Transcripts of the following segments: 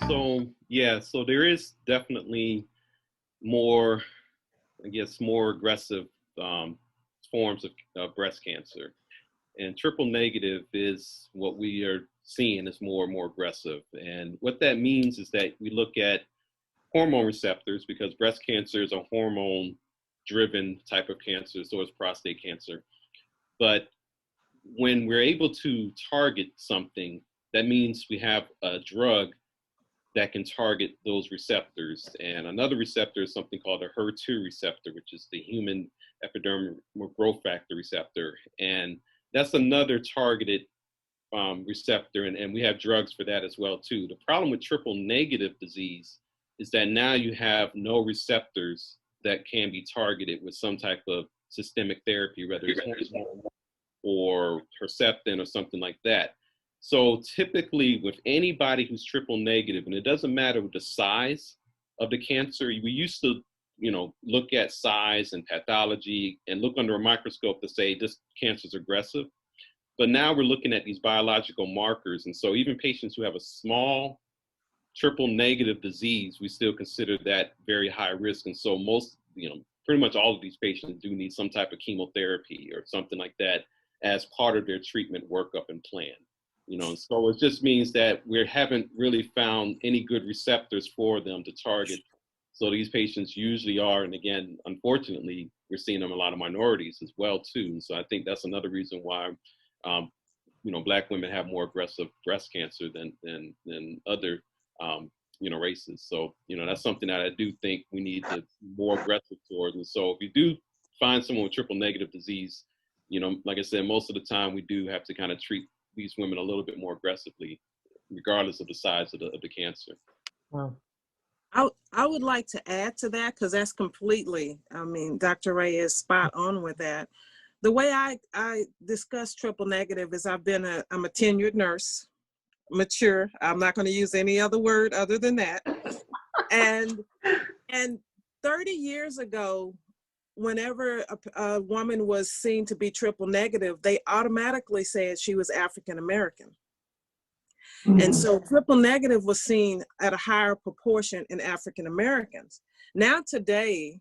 So yeah, so there is definitely more, I guess, more aggressive forms of breast cancer. And triple negative is what we are seeing is more and more aggressive. And what that means is that we look at hormone receptors, because breast cancer is a hormone driven type of cancer, so is prostate cancer. But when we're able to target something, that means we have a drug that can target those receptors. And another receptor is something called a HER2 receptor, which is the human epidermal growth factor receptor. And that's another targeted receptor, and we have drugs for that as well too. The problem with triple negative disease is that now you have no receptors that can be targeted with some type of systemic therapy, whether it's hormone or Herceptin or something like that. So typically with anybody who's triple negative, and it doesn't matter the size of the cancer, we used to, look at size and pathology and look under a microscope to say this cancer is aggressive. But now we're looking at these biological markers. And so even patients who have a small triple negative disease, we still consider that very high risk. And so most, pretty much all of these patients do need some type of chemotherapy or something like that as part of their treatment workup and plan. So it just means that we haven't really found any good receptors for them to target. So these patients usually are, and again, unfortunately, we're seeing them in a lot of minorities as well too. And so I think that's another reason why, Black women have more aggressive breast cancer than other, races. So, that's something that I do think we need to be more aggressive towards. And so if you do find someone with triple negative disease, like I said, most of the time we do have to kind of treat these women a little bit more aggressively, regardless of the size of the cancer. Wow. I would like to add to that, because that's completely, Dr. Ray is spot on with that. The way I discuss triple negative is I'm a tenured nurse, mature. I'm not going to use any other word other than that. And 30 years ago, whenever a woman was seen to be triple negative, they automatically said she was African American. Mm-hmm. And so triple negative was seen at a higher proportion in African Americans. Now today,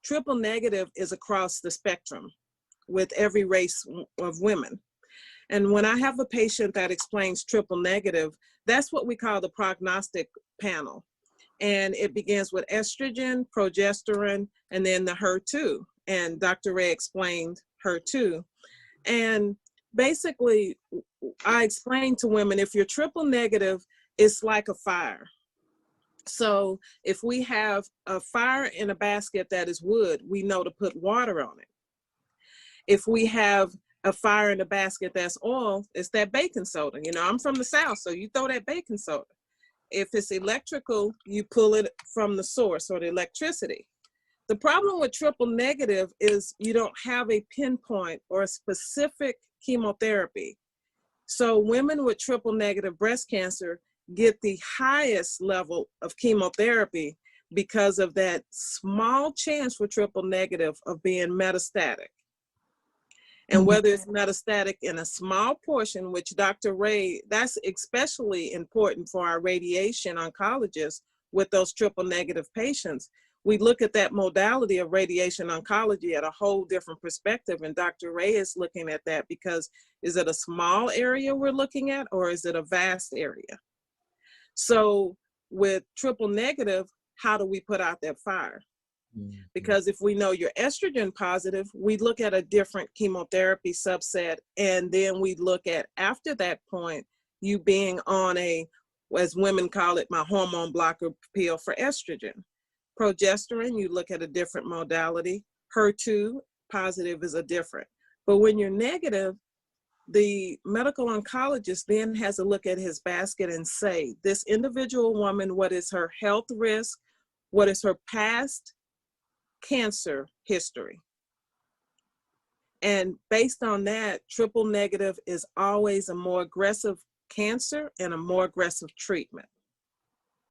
triple negative is across the spectrum with every race of women. And when I have a patient that explains triple negative, that's what we call the prognostic panel. And it begins with estrogen, progesterone, and then the HER2. And Dr. Ray explained HER2. And basically, I explain to women, if you're triple negative, it's like a fire. So if we have a fire in a basket that is wood, we know to put water on it. If we have a fire in a basket that's oil, it's that baking soda. I'm from the South, so you throw that baking soda. If it's electrical, you pull it from the source or the electricity. The problem with triple negative is you don't have a pinpoint or a specific chemotherapy. So women with triple negative breast cancer get the highest level of chemotherapy because of that small chance for triple negative of being metastatic. And whether it's metastatic in a small portion, which Dr. Ray, that's especially important for our radiation oncologists with those triple negative patients. We look at that modality of radiation oncology at a whole different perspective. And Dr. Ray is looking at that because is it a small area we're looking at, or is it a vast area? So with triple negative, how do we put out that fire? Because if we know you're estrogen positive, we look at a different chemotherapy subset. And then we look at, after that point, you being on as women call it, my hormone blocker pill for estrogen. Progesterone, you look at a different modality. HER2 positive is a different. But when you're negative, the medical oncologist then has a look at his basket and say, this individual woman, what is her health risk? What is her past cancer history? And based on that, triple negative is always a more aggressive cancer and a more aggressive treatment.